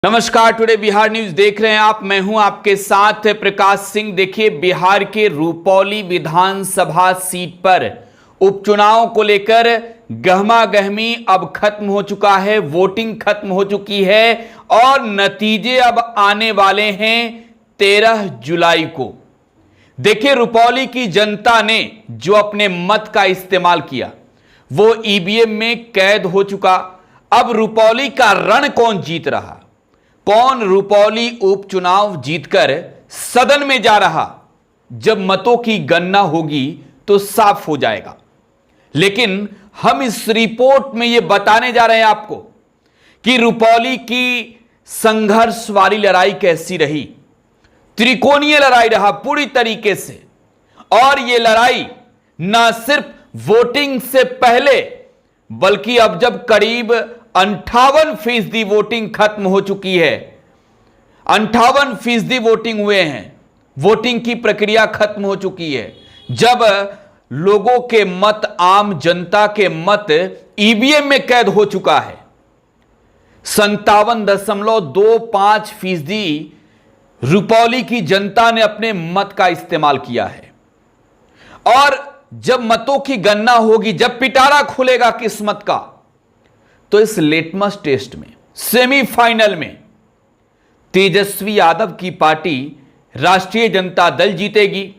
नमस्कार, today Bihar news देख रहे हैं आप। मैं हूं आपके साथ प्रकाश सिंह। देखिए, बिहार के रुपौली विधानसभा सीट पर उपचुनाव को लेकर गहमा गहमी अब खत्म हो चुका है, वोटिंग खत्म हो चुकी है और नतीजे अब आने वाले हैं 13 जुलाई को। देखिए, रुपौली की जनता ने जो अपने मत का इस्तेमाल किया वो ईवीएम में कैद हो चुका। अब रुपौली का रण कौन जीत रहा, कौन रुपौली उपचुनाव जीतकर सदन में जा रहा, जब मतों की गणना होगी तो साफ हो जाएगा। लेकिन हम इस रिपोर्ट में यह बताने जा रहे हैं आपको कि रुपौली की संघर्ष वाली लड़ाई कैसी रही। त्रिकोणीय लड़ाई रहा पूरी तरीके से। और यह लड़ाई ना सिर्फ वोटिंग से पहले बल्कि अब जब करीब 58% वोटिंग खत्म हो चुकी है, 58% वोटिंग हुए हैं, वोटिंग की प्रक्रिया खत्म हो चुकी है, जब लोगों के मत, आम जनता के मत ईवीएम में कैद हो चुका है। 57.25% रुपौली की जनता ने अपने मत का इस्तेमाल किया है। और जब मतों की गणना होगी, जब पिटारा खुलेगा किस्मत का, तो इस लिटमस टेस्ट में, सेमीफाइनल में तेजस्वी यादव की पार्टी राष्ट्रीय जनता दल जीतेगी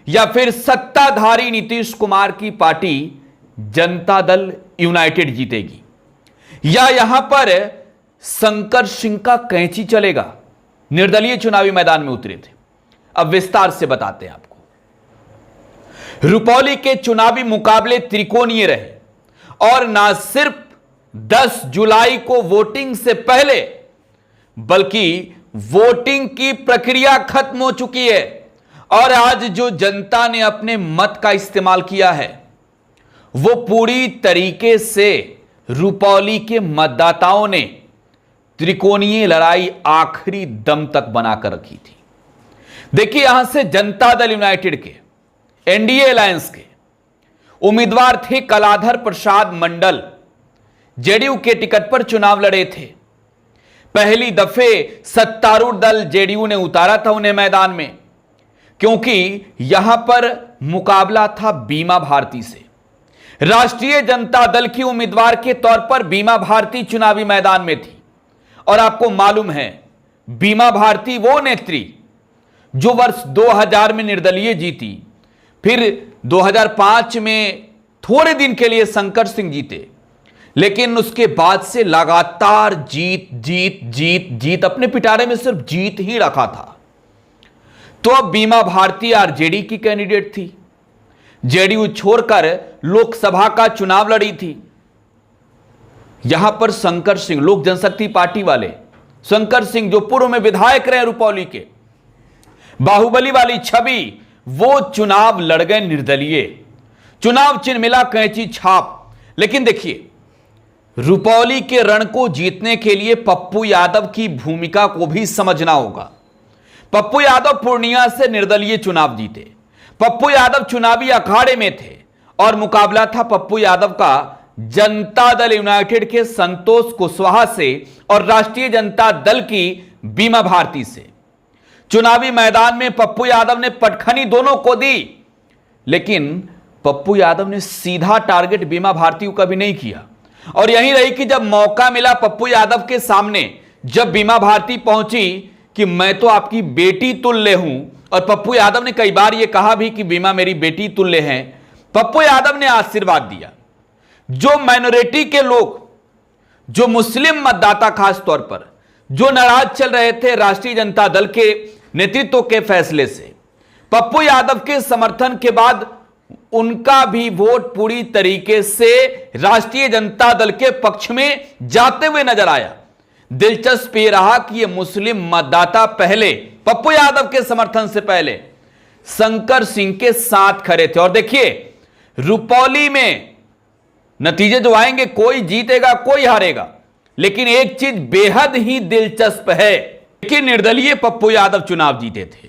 या फिर सत्ताधारी नीतीश कुमार की पार्टी जनता दल यूनाइटेड जीतेगी, या यहां पर शंकर सिंह का कैंची चलेगा। निर्दलीय चुनावी मैदान में उतरे थे। अब विस्तार से बताते हैं आपको। रुपौली के चुनावी मुकाबले त्रिकोणीय रहे और ना सिर्फ 10 जुलाई को वोटिंग से पहले बल्कि वोटिंग की प्रक्रिया खत्म हो चुकी है। और आज जो जनता ने अपने मत का इस्तेमाल किया है वो पूरी तरीके से रुपौली के मतदाताओं ने त्रिकोणीय लड़ाई आखिरी दम तक बनाकर रखी थी। देखिए, यहां से जनता दल यूनाइटेड के, एनडीए अलायंस के उम्मीदवार थे कलाधर प्रसाद मंडल, जेडीयू के टिकट पर चुनाव लड़े थे। पहली दफे सत्तारूढ़ दल जेडीयू ने उतारा था उन्हें मैदान में, क्योंकि यहां पर मुकाबला था बीमा भारती से। राष्ट्रीय जनता दल की उम्मीदवार के तौर पर बीमा भारती चुनावी मैदान में थी। और आपको मालूम है, बीमा भारती वो नेत्री जो वर्ष 2000 में निर्दलीय जीती, फिर 2005 में थोड़े दिन के लिए शंकर सिंह जीते, लेकिन उसके बाद से लगातार जीत जीत जीत जीत, अपने पिटारे में सिर्फ जीत ही रखा था। तो अब बीमा भारती आरजेडी की कैंडिडेट थी, जेडीयू छोड़कर लोकसभा का चुनाव लड़ी थी। यहां पर शंकर सिंह, लोक जनशक्ति पार्टी वाले शंकर सिंह, जो पूर्व में विधायक रहे रुपौली के, बाहुबली वाली छवि, वो चुनाव लड़ गए निर्दलीय। चुनाव चिन्ह मिला कैंची छाप। लेकिन देखिए, रुपौली के रण को जीतने के लिए पप्पू यादव की भूमिका को भी समझना होगा। पप्पू यादव पूर्णिया से निर्दलीय चुनाव जीते। पप्पू यादव चुनावी अखाड़े में थे और मुकाबला था पप्पू यादव का जनता दल यूनाइटेड के संतोष कुशवाहा से और राष्ट्रीय जनता दल की बीमा भारती से। चुनावी मैदान में पप्पू यादव ने पटखनी दोनों को दी, लेकिन पप्पू यादव ने सीधा टारगेट बीमा भारती को कभी नहीं किया। और यही रही कि जब मौका मिला पप्पू यादव के सामने, जब बीमा भारती पहुंची कि मैं तो आपकी बेटी तुल्य हूं, और पप्पू यादव ने कई बार यह कहा भी कि बीमा मेरी बेटी तुल्य है, पप्पू यादव ने आशीर्वाद दिया। जो माइनॉरिटी के लोग, जो मुस्लिम मतदाता खास तौर पर, जो नाराज चल रहे थे राष्ट्रीय जनता दल के नेतृत्व के फैसले से, पप्पू यादव के समर्थन के बाद उनका भी वोट पूरी तरीके से राष्ट्रीय जनता दल के पक्ष में जाते हुए नजर आया। दिलचस्प यह रहा कि ये मुस्लिम मतदाता पहले, पप्पू यादव के समर्थन से पहले, शंकर सिंह के साथ खड़े थे। और देखिए, रुपौली में नतीजे जो आएंगे, कोई जीतेगा कोई हारेगा, लेकिन एक चीज बेहद ही दिलचस्प है कि निर्दलीय पप्पू यादव चुनाव जीते थे।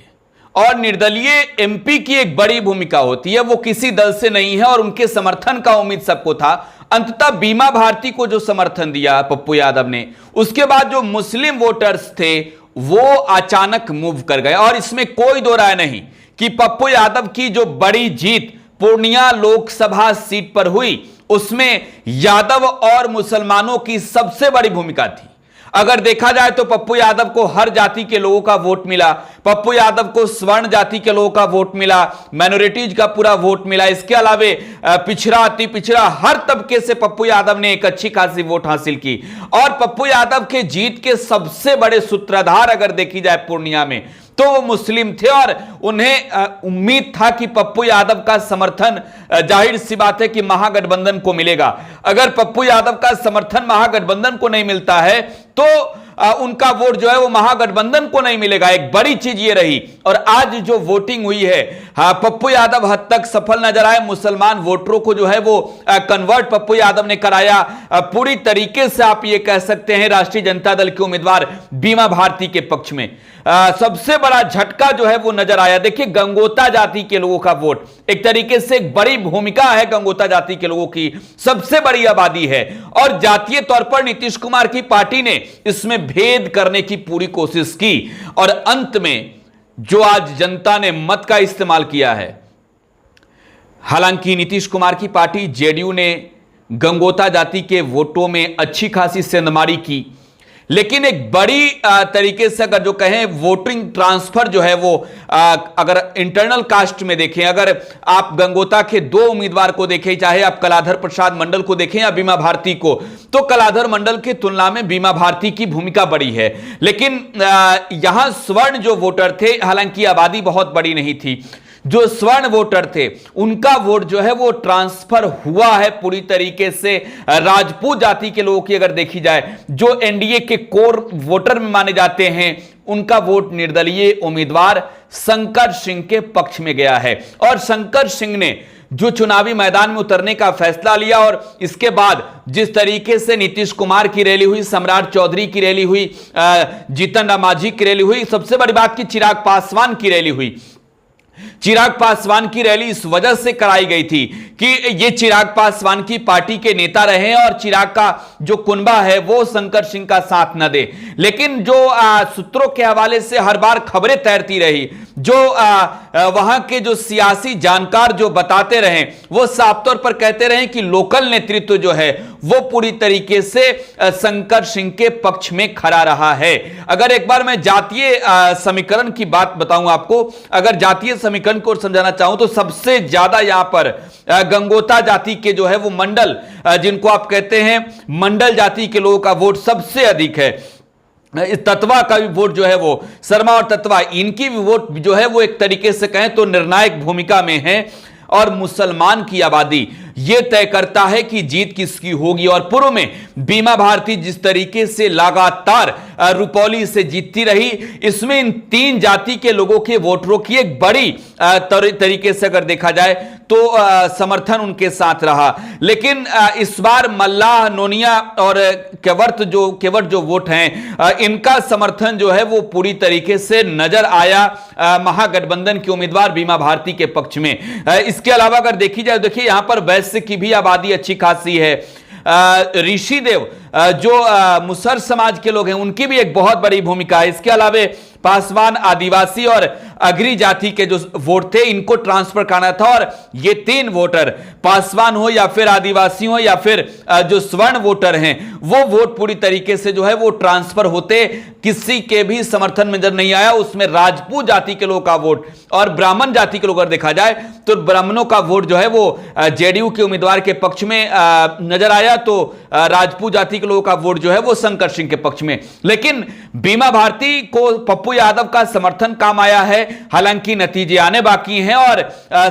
और निर्दलीय एमपी की एक बड़ी भूमिका होती है, वो किसी दल से नहीं है और उनके समर्थन का उम्मीद सबको था। अंततः बीमा भारती को जो समर्थन दिया पप्पू यादव ने, उसके बाद जो मुस्लिम वोटर्स थे वो अचानक मूव कर गए। और इसमें कोई दो राय नहीं कि पप्पू यादव की जो बड़ी जीत पूर्णिया लोकसभा सीट पर हुई, उसमें यादव और मुसलमानों की सबसे बड़ी भूमिका थी। अगर देखा जाए तो पप्पू यादव को हर जाति के लोगों का वोट मिला, पप्पू यादव को स्वर्ण जाति के लोगों का वोट मिला, माइनॉरिटीज का पूरा वोट मिला। इसके अलावे पिछड़ा, अति पिछड़ा, हर तबके से पप्पू यादव ने एक अच्छी खासी वोट हासिल की। और पप्पू यादव के जीत के सबसे बड़े सूत्रधार अगर देखी जाए पूर्णिया में, तो वो मुस्लिम थे और उन्हें उम्मीद था कि पप्पू यादव का समर्थन जाहिर सी बात है कि महागठबंधन को मिलेगा। अगर पप्पू यादव का समर्थन महागठबंधन को नहीं मिलता है तो उनका वोट जो है वो महागठबंधन को नहीं मिलेगा। एक बड़ी चीज ये रही। और आज जो वोटिंग हुई है, पप्पू यादव हद तक सफल नजर आए। मुसलमान वोटरों को जो है वो कन्वर्ट पप्पू यादव ने कराया। पूरी तरीके से आप ये कह सकते हैं राष्ट्रीय जनता दल के उम्मीदवार बीमा भारती के पक्ष में सबसे बड़ा झटका जो है वो नजर आया। देखिए, गंगोता जाति के लोगों का वोट एक तरीके से एक बड़ी भूमिका है। गंगोता जाति के लोगों की सबसे बड़ी आबादी है और जातीय तौर पर नीतीश कुमार की पार्टी ने इसमें भेद करने की पूरी कोशिश की। और अंत में जो आज जनता ने मत का इस्तेमाल किया है, हालांकि नीतीश कुमार की पार्टी जेडीयू ने गंगोता जाति के वोटों में अच्छी खासी सेंधमारी की, लेकिन एक बड़ी तरीके से अगर जो कहें वोटिंग ट्रांसफर जो है वो अगर इंटरनल कास्ट में देखें, अगर आप गंगोता के दो उम्मीदवार को देखें, चाहे आप कलाधर प्रसाद मंडल को देखें या बीमा भारती को, तो कलाधर मंडल की तुलना में बीमा भारती की भूमिका बड़ी है। लेकिन यहां स्वर्ण जो वोटर थे, हालांकि आबादी बहुत बड़ी नहीं थी, जो स्वर्ण वोटर थे उनका वोट जो है वो ट्रांसफर हुआ है पूरी तरीके से राजपूत जाति के लोगों की अगर देखी जाए, जो एनडीए के कोर वोटर में माने जाते हैं, उनका वोट निर्दलीय उम्मीदवार शंकर सिंह के पक्ष में गया है। और शंकर सिंह ने जो चुनावी मैदान में उतरने का फैसला लिया और इसके बाद जिस तरीके से नीतीश कुमार की रैली हुई, सम्राट चौधरी की रैली हुई, जीतन राम मांझी की रैली हुई, सबसे बड़ी बात की चिराग पासवान की रैली हुई। चिराग पासवान की रैली इस वजह से कराई गई थी कि ये चिराग पासवान की पार्टी के नेता रहे और चिराग का जो कुनबा है वो शंकर सिंह का साथ न दे। लेकिन जो सूत्रों के हवाले से हर बार खबरें तैरती रही, जो वहां के जो सियासी जानकार जो बताते रहे, वो साफ तौर पर कहते रहे कि लोकल नेतृत्व जो है वो पूरी तरीके से शंकर सिंह के पक्ष में खड़ा रहा है। अगर एक बार मैं जातीय समीकरण की बात बताऊं आपको, अगर जातीय समीकरण को समझाना चाहूं तो सबसे ज्यादा यहां पर गंगोता जाति के जो है वो मंडल, जिनको आप कहते हैं मंडल जाति के लोगों का वोट सबसे अधिक है। तत्वा का भी वोट जो है वो, शर्मा और तत्वा, इनकी भी वोट जो है वो एक तरीके से कहें तो निर्णायक भूमिका में है। और मुसलमान की आबादी यह तय करता है कि जीत किसकी होगी। और पूर्व में बीमा भारती जिस तरीके से लगातार रुपौली से जीतती रही, इसमें इन तीन जाति के लोगों के वोटरों की एक बड़ी तरीके से अगर देखा जाए तो समर्थन उनके साथ रहा। लेकिन इस बार मल्लाह, नोनिया और केवट जो वोट हैं, इनका समर्थन जो है वो पूरी तरीके से नजर आया महागठबंधन के उम्मीदवार बीमा भारती के पक्ष में। इसके अलावा अगर देखी जाए, देखिए यहां पर वैश्य की भी आबादी अच्छी खासी है। ऋषिदेव जो मुसर समाज के लोग हैं, उनकी भी एक बहुत बड़ी भूमिका है। इसके अलावा पासवान, आदिवासी और अग्री जाति के जो वोट थे, इनको ट्रांसफर करना था। और ये तीन वोटर, पासवान हो या फिर आदिवासी हो या फिर जो स्वर्ण वोटर हैं, वो वोट पूरी तरीके से जो है वो ट्रांसफर होते किसी के भी समर्थन में नजर नहीं आया। उसमें राजपूत जाति के लोगों का वोट और ब्राह्मण जाति के लोग अगर देखा जाए तो ब्राह्मणों का वोट जो है वो जेडीयू के उम्मीदवार के पक्ष में नजर आया, तो राजपूत जाति के लोगों का वोट जो है वो शंकर सिंह के पक्ष में। लेकिन बीमा भारती को पप्पू यादव का समर्थन काम आया है। हालांकि नतीजे आने बाकी हैं और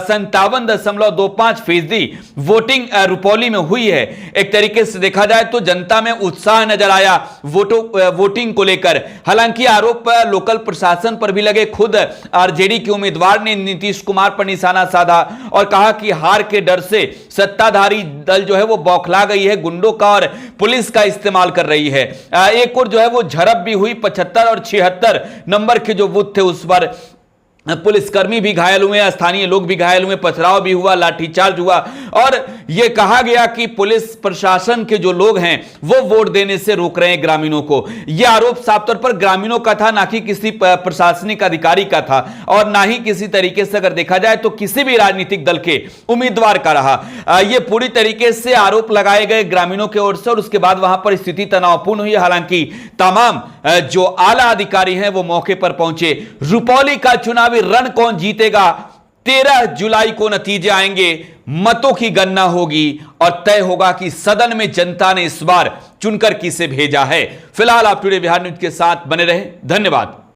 57.25% वोटिंग रुपौली में हुई है। एक तरीके से देखा जाए तो जनता में उत्साह नजर आया वोटिंग को लेकर। हालांकि आरोप लोकल प्रशासन पर भी लगे। खुद आरजेडी के उम्मीदवार ने नीतीश कुमार पर निशाना साधा और कहा कि हार के डर से सत्ताधारी दल जो है वो बौखला गई है, गुंडों का और पुलिस का इस्तेमाल कर रही है। एक और जो है वो झड़प भी हुई। 75 और 76 नंबर के जो बूथ थे उस पर पुलिसकर्मी भी घायल हुए, स्थानीय लोग भी घायल हुए, पथराव भी हुआ, लाठीचार्ज हुआ और यह कहा गया कि पुलिस प्रशासन के जो लोग हैं वो वोट देने से रोक रहे हैं ग्रामीणों को। यह आरोप साफ तौर पर ग्रामीणों का था, ना कि किसी प्रशासनिक अधिकारी का था और ना ही किसी तरीके से अगर देखा जाए तो किसी भी राजनीतिक दल के उम्मीदवार का रहा। यह पूरी तरीके से आरोप लगाए गए ग्रामीणों की ओर से और उसके बाद वहां पर स्थिति तनावपूर्ण हुई। हालांकि तमाम जो आला अधिकारी हैं वो मौके पर पहुंचे। रुपौली का चुनावी रण कौन जीतेगा, 13 जुलाई को नतीजे आएंगे, मतों की गणना होगी और तय होगा कि सदन में जनता ने इस बार चुनकर किसे भेजा है। फिलहाल आप टुडे बिहार न्यूज के साथ बने रहे। धन्यवाद।